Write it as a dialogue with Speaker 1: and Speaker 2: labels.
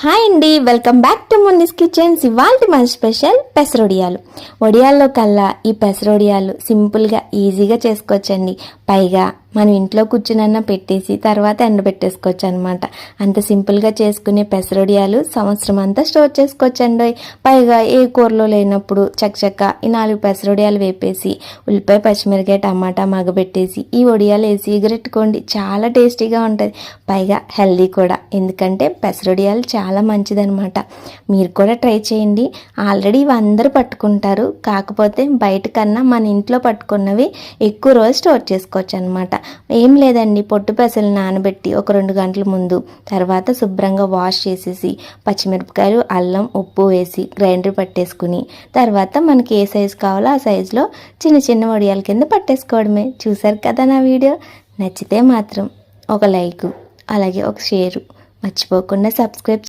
Speaker 1: Hi అండి, welcome back to మున్నిస్ kitchens. ఇవాళ మన స్పెషల్ పెసరొడియాలు. వడియాల్లో కల్లా ఈ పెసరొడియాలు సింపుల్గా ఈజీగా చేసుకోవచ్చండి. పైగా మనం ఇంట్లో కూర్చునన్నా పెట్టేసి తర్వాత ఎండబెట్టేసుకోవచ్చు అనమాట. అంత సింపుల్గా చేసుకునే పెసరొడియాలు సంవత్సరం అంతా స్టోర్ చేసుకోవచ్చండి. పైగా ఏ కూరలో లేనప్పుడు చక్కచక్క ఈ 4 పెసరొడియాలు వేపేసి ఉల్లిపాయ, పచ్చిమిరకాయ, టమాటా మగబెట్టేసి ఈ వడియాలు వేసి ఎగురెట్టుకోండి. చాలా టేస్టీగా ఉంటుంది. పైగా హెల్దీ కూడా, ఎందుకంటే పెసరొడియాలు చాలా మంచిదనమాట. మీరు కూడా ట్రై చేయండి. ఆల్రెడీ ఇవి అందరూ పట్టుకుంటారు, కాకపోతే బయట కన్నా మన ఇంట్లో పట్టుకున్నవి ఎక్కువ రోజు స్టోర్ చేసుకోవచ్చు అనమాట. ఏం లేదండి, పొట్టు పెసలు నానబెట్టి ఒక 2 గంటల ముందు తర్వాత శుభ్రంగా వాష్ చేసేసి పచ్చిమిరపకాయలు, అల్లం, ఉప్పు వేసి గ్రైండర్ పట్టేసుకుని తర్వాత మనకి ఏ సైజు కావాలో ఆ సైజులో చిన్న చిన్న వడియాల కింద పట్టేసుకోవడమే. చూసారు కదా నా వీడియో? నచ్చితే మాత్రం ఒక లైక్, అలాగే ఒక షేరు, మర్చిపోకుండా సబ్స్క్రైబ్